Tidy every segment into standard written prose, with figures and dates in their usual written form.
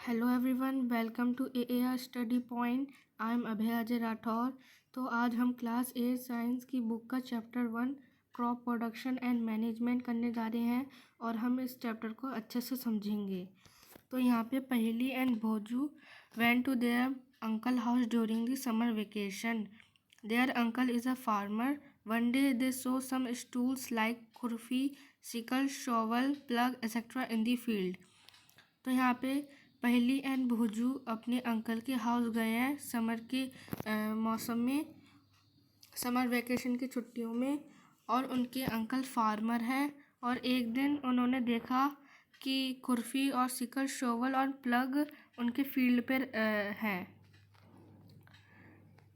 Hello everyone, welcome to AAR study point. I am Abhay Ajay Rathore. तो आज हम क्लास 8 साइंस की बुक का chapter 1 crop production and management करने जा रहे हैं और हम इस चैप्टर को अच्छे से समझेंगे। तो यहाँ पे Paheli and Bhoju went to their uncle house during the summer vacation. Their uncle is a farmer. One day they saw some tools like खुरपी, sickle, shovel, plug, etc. in the field. तो यहाँ पे पहली एंड भोजू अपने अंकल के house गए हैं summer के मौसम में, समर वेकेशन की छुट्टियों में। और उनके अंकल फार्मर हैं और एक दिन उन्होंने देखा कि खुरपी और सिकल, शोवल और प्लग उनके फील्ड पर हैं।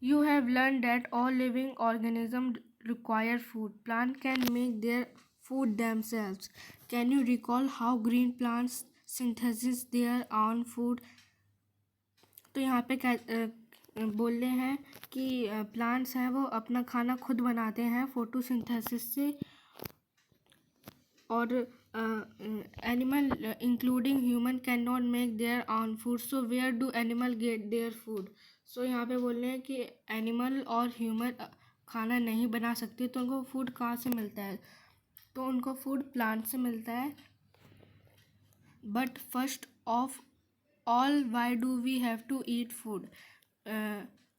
You have learned that all living organisms require food. Plants can make their food themselves. Can you recall how green plants synthesize their own food? तो यहाँ पे बोल रहे हैं कि प्लांट्स हैं वो अपना खाना खुद बनाते हैं फोटोसिंथेसिस से। और animal including human can not make their own food, so where do animal get their food? So यहाँ पे बोल रहे हैं कि एनिमल और ह्यूमन खाना नहीं बना सकते, तो उनको फूड कहाँ से मिलता है? तो उनको फूड प्लांट से मिलता है। But first of all why do we have to eat food?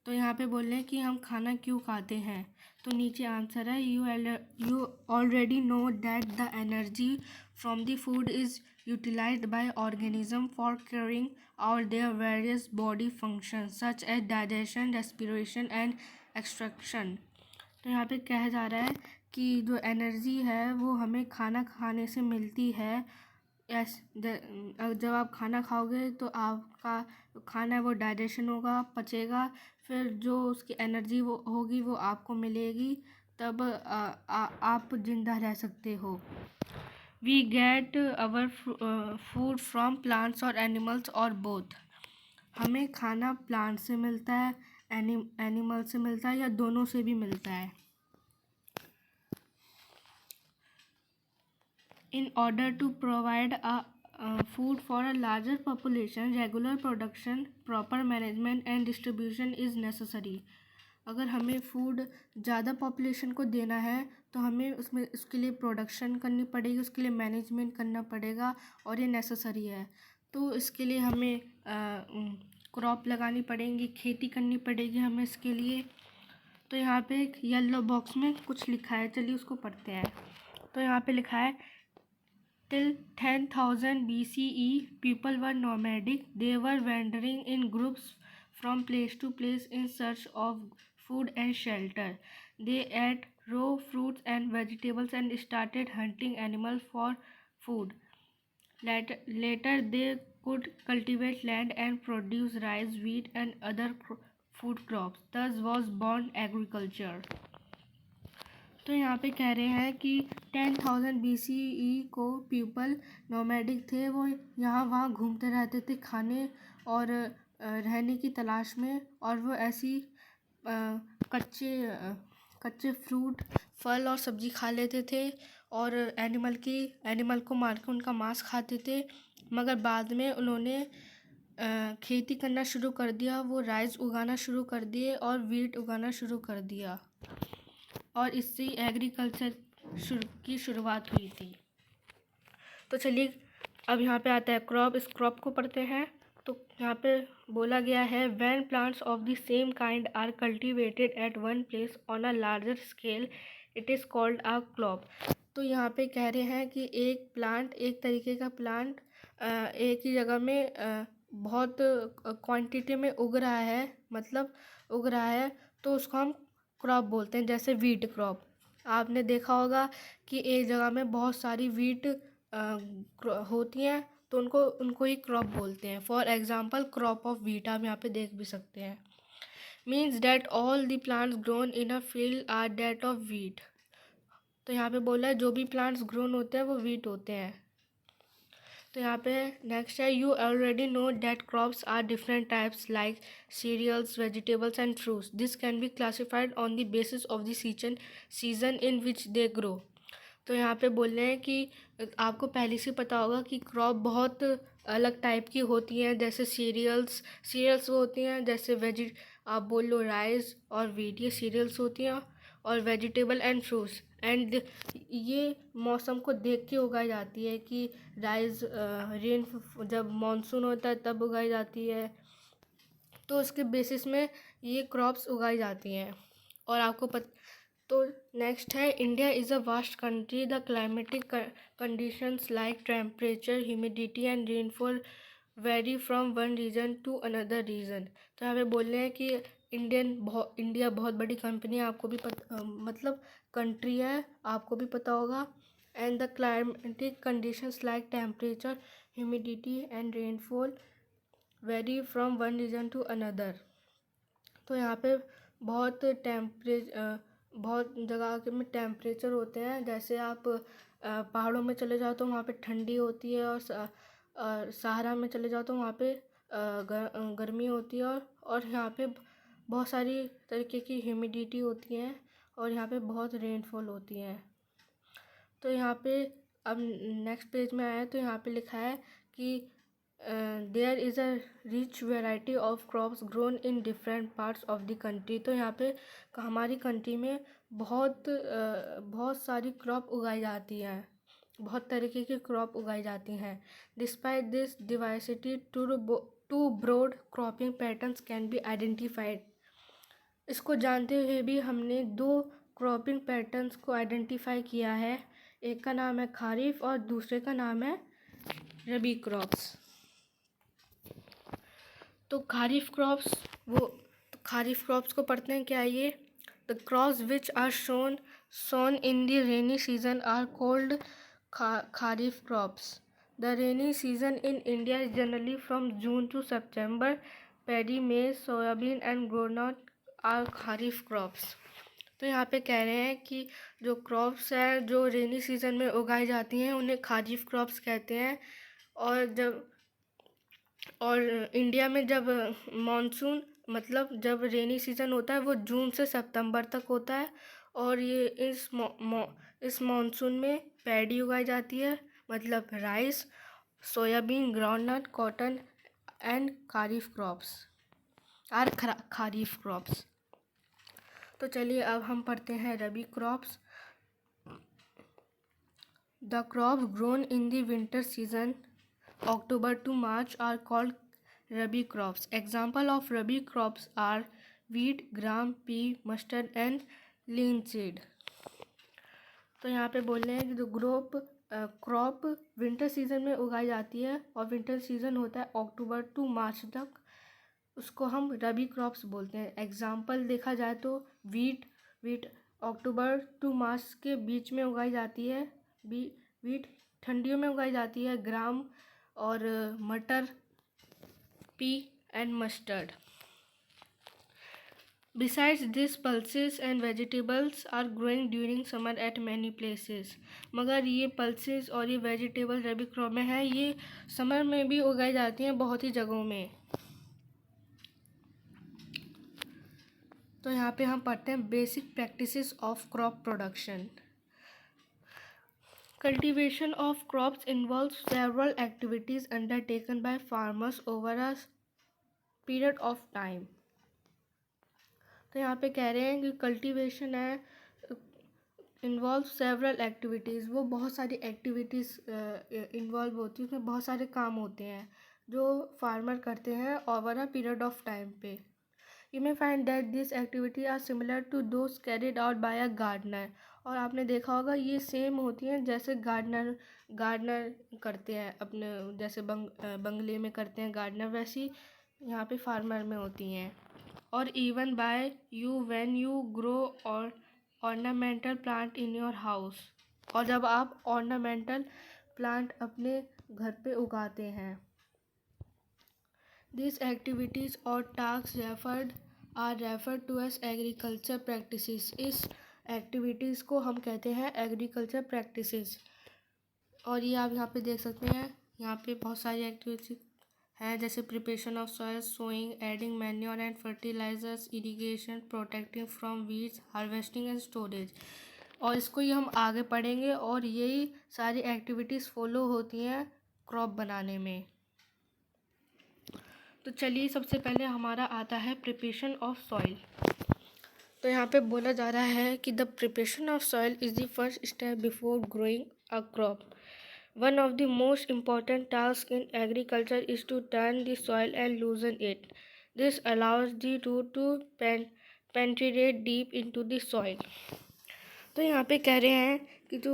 तो यहाँ पे बोल रहे हैं कि हम खाना क्यों खाते हैं। तो नीचे आंसर है you already know that the energy from the food is utilised by organism for carrying out their various body functions such as digestion, respiration and extraction. तो यहाँ पे कहा जा रहा है कि जो एनर्जी है वो हमें खाना खाने से मिलती है। जब आप खाना खाओगे तो आपका खाना है वो डाइजेशन होगा, पचेगा, फिर जो उसकी एनर्जी वो होगी वो आपको मिलेगी, तब आप जिंदा रह सकते हो। We get our food from plants और एनिमल्स और बोथ। हमें खाना प्लांट से मिलता है, एनिमल से मिलता है, या दोनों से भी मिलता है। In order to provide food for a larger population, regular production, proper management and distribution is necessary. अगर हमें फूड ज़्यादा पॉपुलेशन को देना है तो हमें उसके लिए प्रोडक्शन करनी पड़ेगी, उसके लिए मैनेजमेंट करना पड़ेगा और ये नेसेसरी है। तो इसके लिए हमें क्रॉप लगानी पड़ेंगी, खेती करनी पड़ेगी हमें इसके लिए। तो यहाँ पे एक येलो बॉक्स में कुछ लिखा है, चलिए उसको पढ़ते हैं। तो यहाँ पे लिखा है Till 10,000 BCE, people were nomadic. They were wandering in groups from place to place in search of food and shelter. They ate raw fruits and vegetables and started hunting animals for food. Later they could cultivate land and produce rice, wheat, and other food crops. Thus was born agriculture. तो यहाँ पे कह रहे हैं कि 10,000 BCE को people nomadic थे, वो यहाँ वहाँ घूमते रहते थे खाने और रहने की तलाश में, और वो ऐसी कच्चे फ्रूट, फल और सब्ज़ी खा लेते थे और एनिमल को मार के उनका मांस खाते थे। मगर बाद में उन्होंने खेती करना शुरू कर दिया, वो राइस उगाना शुरू कर दिए और वीट उगाना शुरू कर दिया, और इससे एग्रीकल्चर की शुरुआत हुई थी। तो चलिए अब यहाँ पे आता है क्रॉप। इस क्रॉप को पढ़ते हैं। तो यहाँ पे बोला गया है when plants of the same kind are cultivated at one place on a larger scale it is called a crop. तो यहाँ पे कह रहे हैं कि एक तरीके का प्लांट एक ही जगह में बहुत क्वांटिटी में उग रहा है, तो उसको हम क्रॉप बोलते हैं। जैसे वीट क्रॉप, आपने देखा होगा कि एक जगह में बहुत सारी वीट होती हैं, तो उनको ही क्रॉप बोलते हैं। For example crop of wheat आप यहाँ पे देख भी सकते हैं। Means that all the plants grown in a field are that of wheat. तो यहाँ पे बोला है जो भी प्लांट्स ग्रोन होते हैं वो वीट होते हैं। तो यहाँ पे नेक्स्ट है you already know that crops are different types like cereals, vegetables and fruits. This can be classified on the basis of the season in which they grow. तो यहाँ पे बोल रहे हैं कि आपको पहले से पता होगा कि क्रॉप बहुत अलग टाइप की होती हैं, जैसे सीरियल्स होती हैं, जैसे आप बोल लो राइस और वीट, ये सीरियल्स होती हैं। और वेजिटेबल एंड फ्रूट्स एंड ये मौसम को देख के उगाई जाती है कि राइस रेन जब मानसून होता है तब उगाई जाती है, तो उसके बेसिस में ये क्रॉप्स उगाई जाती हैं। और आपको तो नेक्स्ट है, India is a vast country, the climatic conditions like temperature, humidity and rainfall vary from one region to another region. तो यहाँ पे बोल रहे हैं कि इंडिया बहुत बड़ी कंपनी है, आपको भी मतलब कंट्री है, आपको भी पता होगा। And the climatic conditions like temperature, humidity and rainfall vary from one region to another. तो यहाँ पे बहुत जगह में टेम्परेचर होते हैं, जैसे आप पहाड़ों में चले जाओ तो वहाँ पे ठंडी होती है, और सहारा में चले जाओ तो वहाँ पे गर्मी होती है, और यहाँ पे बहुत सारी तरीके की ह्यूमिडिटी होती है, और यहाँ पे बहुत रेनफॉल होती है। तो यहाँ पे अब नेक्स्ट पेज में आया तो यहाँ पे लिखा है कि there is a rich variety of crops grown in different parts of the country. तो यहाँ पे हमारी कंट्री में बहुत सारी क्रॉप उगाई जाती हैं, बहुत तरीके की क्रॉप उगाई जाती हैं। Despite this diversity two broad cropping patterns can be identified. इसको जानते हुए भी हमने 2 क्रॉपिंग पैटर्न्स को आइडेंटिफाई किया है, एक का नाम है खारिफ और दूसरे का नाम है रबी क्रॉप्स। तो खारिफ क्रॉप्स को पढ़ते हैं, क्या है ये? The crops which are sown in the rainy season are called kharif crops. The rainy season in India is generally from June to September. Paddy, maize, soybean and groundnut are kharif crops. तो यहाँ पे कह रहे हैं कि जो क्रॉप्स हैं जो रेनी सीजन में उगाई जाती हैं उन्हें खारिफ क्रॉप्स कहते हैं। और इंडिया में जब मानसून मतलब जब रेनी सीज़न होता है वो जून से सितंबर तक होता है, और ये इस मानसून में पैडी उगाई जाती है, मतलब rice, soybean, groundnut, cotton and kharif crops. तो चलिए अब हम पढ़ते हैं rabi crops. The crops grown in the winter season October to March are called Rabi crops. Example of Rabi crops are wheat, gram, pea, mustard and linseed. तो यहाँ पे बोल रहे हैं कि जो क्रॉप विंटर सीजन में उगाई जाती है, और विंटर सीजन होता है अक्टूबर टू मार्च तक, उसको हम रबी क्रॉप्स बोलते हैं। एग्जाम्पल देखा जाए तो वीट अक्टूबर टू मार्च के बीच में उगाई जाती है, वीट ठंडियों में उगाई जाती है, ग्राम और मटर, P and mustard. Besides this, pulses and vegetables are growing during summer at many places. मगर ये पल्सेस और ये वेजिटेबल रबी क्रॉप में है, ये समर में भी उगाई जाती हैं बहुत ही जगहों में। तो यहाँ पे हम पढ़ते हैं basic practices of crop production. Cultivation of crops involves several activities undertaken by farmers over a period of time. तो यहाँ पे कह रहे हैं कि कल्टीवेशन है इन्वॉल्व सेवरल एक्टिविटीज़, वो बहुत सारी एक्टिविटीज़ इन्वॉल्व होती है, उसमें बहुत सारे काम होते हैं जो फार्मर करते हैं over a period of time पे। You may find that this activity are similar to those carried out by a gardener. और आपने देखा होगा ये सेम होती हैं जैसे गार्डनर करते हैं अपने, जैसे बंगले में करते हैं गार्डनर, वैसी यहाँ पे फार्मर में होती हैं। और even by you when you grow और ornamental plant in your house, और जब आप ऑर्नामेंटल प्लांट अपने घर पे उगाते हैं। दिस एक्टिविटीज़ और task are referred to as agriculture practices. इस एक्टिविटीज़ को हम कहते हैं एग्रीकल्चर प्रैक्टिसेस। और ये आप यहाँ पे देख सकते हैं, यहाँ पे बहुत सारी एक्टिविटीज है, जैसे preparation of soil, sowing, adding manure and fertilisers, irrigation, protecting from weeds, harvesting and storage. और इसको ये हम आगे पढ़ेंगे, और यही सारी एक्टिविटीज़ फॉलो होती हैं क्रॉप बनाने में। तो चलिए सबसे पहले हमारा आता है प्रिपरेशन ऑफ सॉइल। तो यहाँ पे बोला जा रहा है कि the preparation of soil is the first step before growing a crop. One of the most important task in agriculture is to turn the soil and loosen it. This allows the root to penetrate deep into the soil. तो यहाँ पे कह रहे हैं कि जो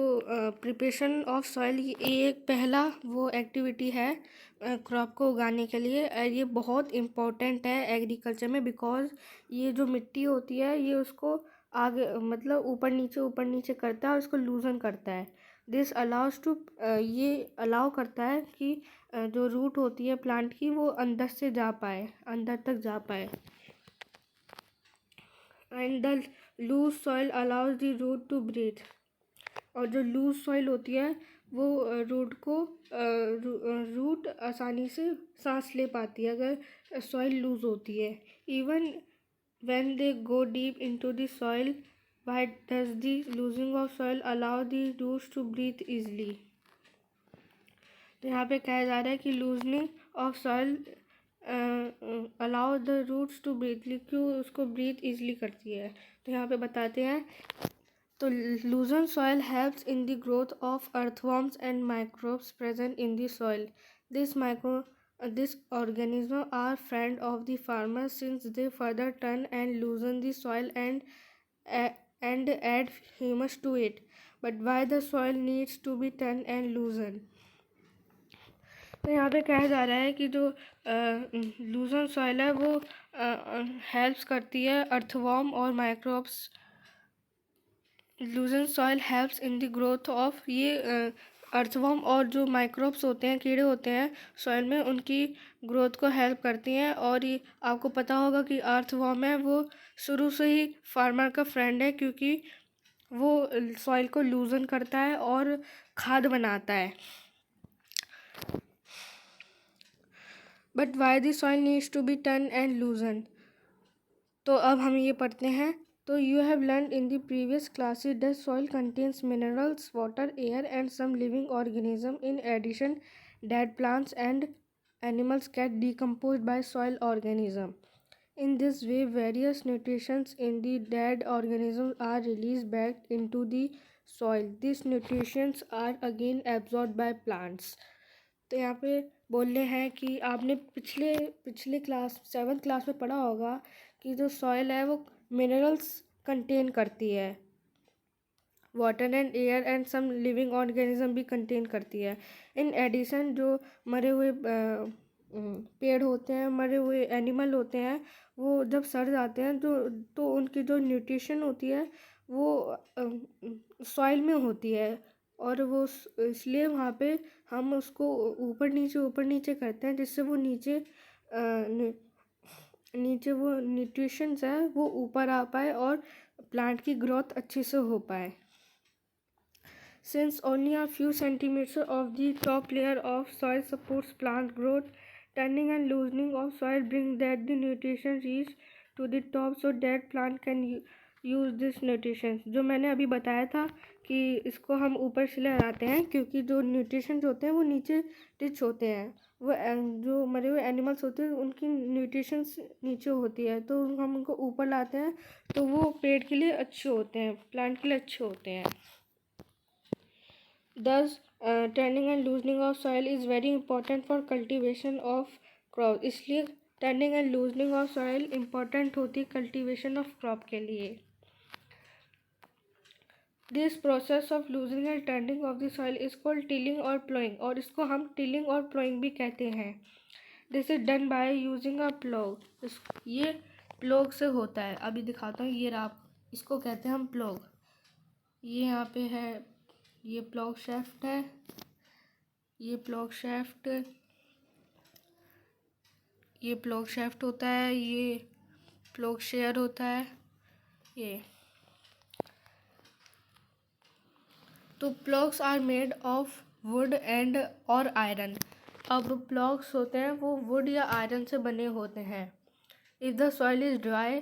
preparation of soil ये एक पहला वो एक्टिविटी है क्रॉप को उगाने के लिए। ये बहुत इम्पोर्टेंट है एग्रीकल्चर में, बिकॉज ये जो मिट्टी होती है ये उसको आगे मतलब ऊपर नीचे करता है और उसको लूजन करता है। दिस अलाउज टू ये अलाउ करता है कि जो रूट होती है प्लांट की वो अंदर से जा पाए, अंदर तक जा पाए। And the loose soil allows the root to breathe. और जो लूज सॉइल होती है वो रूट आसानी से सांस ले पाती है अगर सॉइल लूज होती है। Even when they go deep into the soil, why does the loosing of soil allow the roots to breathe easily. तो यहाँ पे कहा जा रहा है कि loosening of soil allow the roots to breathe, क्यों उसको ब्रीथ इजली करती है। तो यहाँ पे बताते हैं तो loosen soil helps in the growth of earthworms and microbes present in the soil. These organisms are friend of the farmer since they further turn and loosen the soil and add humus to it. But why the soil needs to be turned and loosened? तो यहाँ पे कहा जा रहा है कि जो लूजन soil है वो हेल्प्स करती है अर्थवॉर्म और microbes. लूजन soil helps in the growth of, ये अर्थवॉर्म और जो माइक्रोब्स होते हैं, कीड़े होते हैं सॉइल में, उनकी ग्रोथ को हेल्प करती हैं। और ये आपको पता होगा कि अर्थवॉर्म है वो शुरू से ही फार्मर का फ्रेंड है, क्योंकि वो सॉइल को लूजन करता है और खाद बनाता है। But why the soil needs to be turn and loosen. तो अब हम ये पढ़ते हैं। तो you have learned in the previous classes that soil contains minerals, water, air and some living organism. In addition, dead plants and animals get decomposed by soil organism. In this way, various nutrients in the dead organisms are released back into the soil. These nutrients are again absorbed by plants. तो यहाँ पे बोल रहे हैं कि आपने पिछले class 7th class में पढ़ा होगा कि जो सॉइल है वो मिनरल्स कंटेन करती है, water and air and some living organism भी कंटेन करती है। इन एडिशन जो मरे हुए पेड़ होते हैं, मरे हुए एनिमल होते हैं, वो जब सड़ जाते हैं तो उनकी जो न्यूट्रिशन होती है वो सॉइल में होती है, और वो इसलिए वहाँ पे हम उसको ऊपर नीचे करते हैं, जिससे वो नीचे वो न्यूट्रिशंस है वो ऊपर आ पाए और प्लांट की ग्रोथ अच्छे से हो पाए। Since only a few centimeters of the top layer of soil supports plant growth, turning and loosening of soil brings that the nutrition reach to the top so that plant can use this nutrition। जो मैंने अभी बताया था कि इसको हम ऊपर से लहराते हैं, क्योंकि जो न्यूट्रिशन होते हैं वो नीचे रिच होते हैं, वो जो मरे हुए एनिमल्स होते हैं उनकी न्यूट्रिशन नीचे होती है, तो हम उनको ऊपर लाते हैं तो वो पेड़ के लिए अच्छे होते हैं, प्लांट के लिए अच्छे होते हैं। Thus, turning and loosening of soil is very important for cultivation of crop। इसलिए turning and loosening of soil important होती है cultivation of crop के लिए। This process of loosening and turning of the soil is called tilling or plowing, और इसको हम tilling और plowing भी कहते हैं। This is done by using a plow। ये प्लोग से होता है। अभी दिखाता हूँ, ये आप इसको कहते हैं हम प्लोग। ये यहाँ पे है, ये प्लॉग शाफ्ट है, ये प्लॉग शाफ्ट होता है, ये प्लॉग शेयर होता है, ये। तो ploughs are made of wood and और आयरन। अब प्लॉग्स होते हैं वो वुड या आयरन से बने होते हैं। If the soil is dry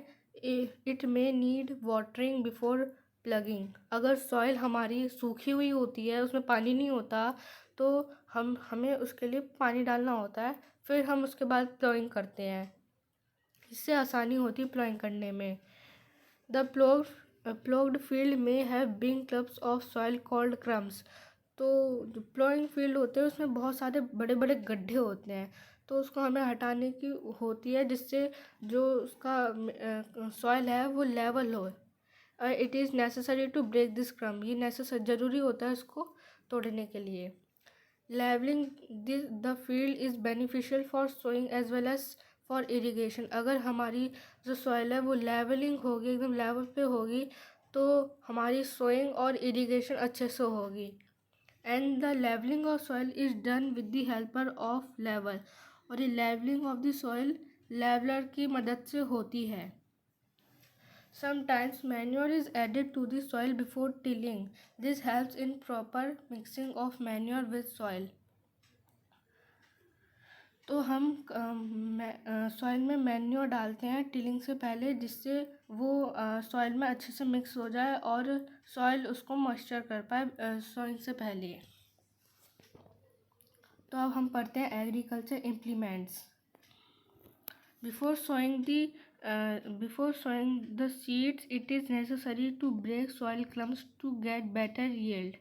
it may need watering before plugging. अगर सॉइल हमारी सूखी हुई होती है, उसमें पानी नहीं होता, तो हमें उसके लिए पानी डालना होता है फिर हम उसके बाद प्लोइंग करते हैं। इससे आसानी होती है प्लोइंग करने में। द प्लोग्ड फील्ड में have big clubs of soil called crumbs. तो जो प्लोइंग फील्ड होते हैं उसमें बहुत सारे बड़े बड़े गड्ढे होते हैं, तो उसको हमें हटाने की होती है, जिससे जो उसका सॉइल है वो लेवल हो। It is necessary to break this क्रम। ये ज़रूरी होता है इसको तोड़ने के लिए। Levelling the field is beneficial for sowing as well as for irrigation. अगर हमारी जो सॉइल है वो लेवलिंग होगी, एकदम लेवल पे होगी, तो हमारी सोइंग और इरिगेशन अच्छे से होगी। And the levelling of soil is done with the helper of level. और ये levelling of the soil leveller की मदद से होती है। Sometimes manure is added to the soil before tilling. This helps in proper mixing of manure with soil. तो हम soil में मैन्योर डालते हैं टिलिंग से पहले, जिससे वो सॉइल में अच्छे से मिक्स हो जाए और सॉइल उसको मॉइस्चर कर पाए सॉइल से पहले। तो अब हम पढ़ते हैं agriculture implements. Before sowing the seeds, it is necessary to break soil clumps to get better yield.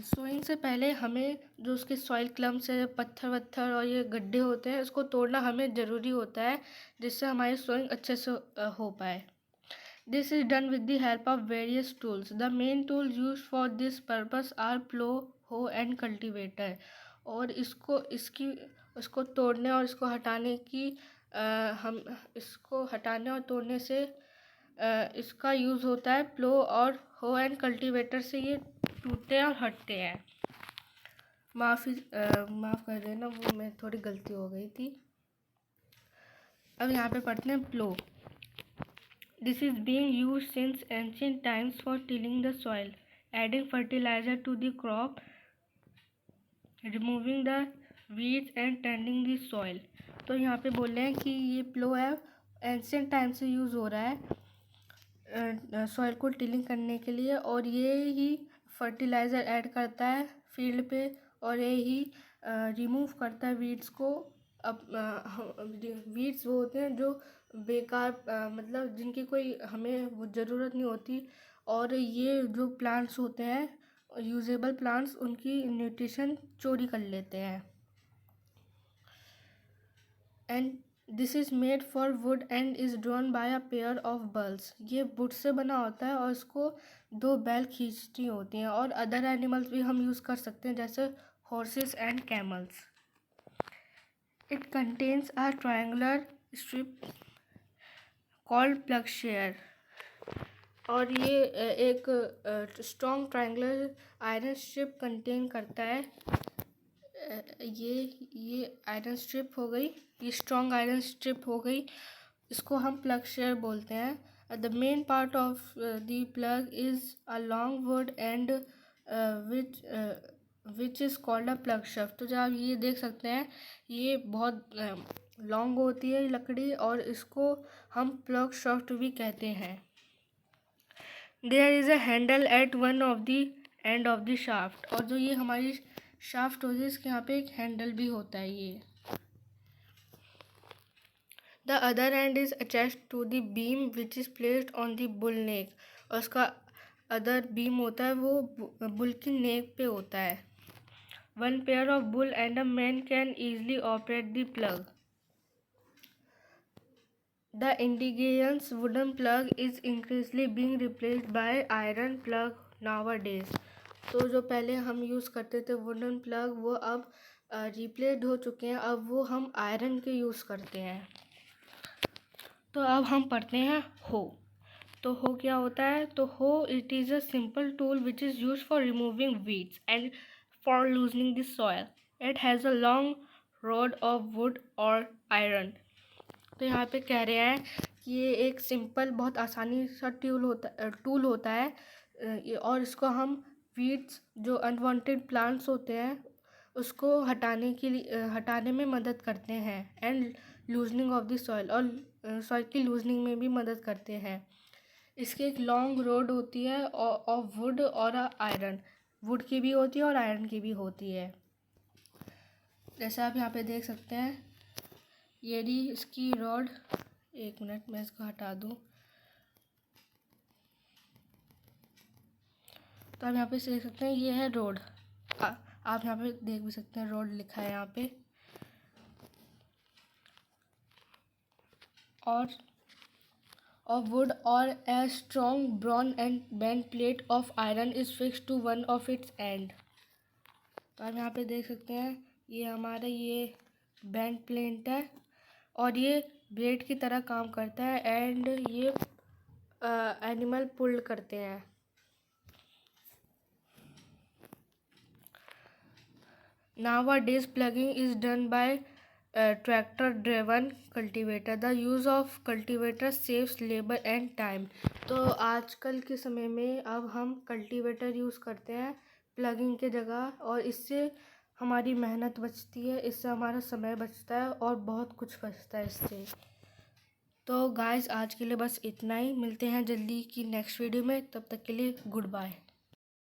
Sowing से पहले हमें जो उसके सॉइल क्लम्प्स है, पत्थर वत्थर और ये गड्ढे होते हैं, उसको तोड़ना हमें ज़रूरी होता है, जिससे हमारी सोइंग अच्छे से हो पाए। This is done with the help of various tools. The main tool use for this purpose are plough, hoe and cultivator. और उसको तोड़ने और इसको हटाने की हम इसको हटाने और तोड़ने से इसका यूज़ होता है प्लो और हो एंड कल्टीवेटर से ये टूटते हैं और हटते हैं। माफ़ कर देना, वो मैं थोड़ी गलती हो गई थी। अब यहाँ पे पढ़ते हैं plough. This is being used since ancient times for tilling the soil, adding fertiliser to the crop, removing the weeds and tending the soil. तो यहाँ पे बोल रहे हैं कि ये प्लो है, एंशिएंट टाइम से यूज़ हो रहा है सॉइल को टिलिंग करने के लिए, और ये ही फर्टिलाइज़र ऐड करता है फील्ड पे, और ये ही रिमूव करता है वीड्स को। अब वीड्स वो होते हैं जो बेकार मतलब जिनकी कोई हमें वो ज़रूरत नहीं होती, और ये जो प्लांट्स होते हैं यूजेबल प्लांट्स, उनकी न्यूट्रिशन चोरी कर लेते हैं। And this is made for would and is drawn by a pair of balls. ये वुड से बना होता है और इसको 2 बैल खींचती होती हैं, और अदर एनिमल्स भी हम यूज़ कर सकते हैं, जैसे horses and camels. It contains a triangular strip called ploughshare. और ये एक strong triangular iron strip contain करता है। ये आयरन स्ट्रिप हो गई, ये स्ट्रॉन्ग आयरन स्ट्रिप हो गई, इसको हम प्लग शेयर बोलते हैं। The main part of the plug is a long would and which is called a plug shaft. तो जो आप ये देख सकते हैं, ये बहुत लॉन्ग होती है लकड़ी, और इसको हम प्लग शाफ्ट भी कहते हैं। There is a handle at one of the end of the shaft. और जो ये हमारी शाफ्ट होती है, इसके यहाँ पे एक हैंडल भी होता है ये। The other end is attached to the beam which is placed on the bull neck. और उसका अदर बीम होता है वो बुल की नेक पे होता है। One pair of bull and a man can easily operate the plough. The indigenous wooden plough is increasingly being replaced by iron plough nowadays. तो जो पहले हम यूज़ करते थे वुडन प्लग, वो अब रिप्लेस्ड हो चुके हैं, अब वो हम आयरन के यूज़ करते हैं। तो अब हम पढ़ते हैं हो। तो हो क्या होता है? तो हो it is a simple tool which is use for removing weeds and for loosening the soil. It has a long rod of would और आयरन। तो यहाँ पे कह रहे हैं कि ये एक सिंपल बहुत आसानी सा टूल होता है, और इसको हम वीड्स जो अनवांटेड प्लांट्स होते हैं उसको हटाने में मदद करते हैं, and loosening of the soil, और सॉइल की लूजनिंग में भी मदद करते हैं। इसकी एक लॉन्ग रोड होती है ऑफ वुड और आयरन। वुड की भी होती है और आयरन की भी होती है। जैसा आप यहाँ पे देख सकते हैं, ये रही इसकी रॉड। 1 मिनट मैं इसको हटा दूँ। तो आप यहाँ पे देख सकते हैं, ये है रोड। आप यहाँ पे देख भी सकते हैं, रोड लिखा है यहाँ पे। और wood or a strong bronze and bent plate of iron is fixed to one of its end। तो आप यहाँ पे देख सकते हैं, ये हमारा ये बेंट प्लेट है और ये ब्लेड की तरह काम करता है एंड ये एनिमल पुल करते हैं। Nowadays plugging is done by tractor driven cultivator। The use of cultivator saves labor and time। तो आजकल के समय में अब हम कल्टीवेटर यूज़ करते हैं प्लगिंग के जगह, और इससे हमारी मेहनत बचती है, इससे हमारा समय बचता है और बहुत कुछ बचता है इससे। तो गाइस आज के लिए बस इतना ही। मिलते हैं जल्दी की नेक्स्ट वीडियो में, तब तक के लिए गुड बाय।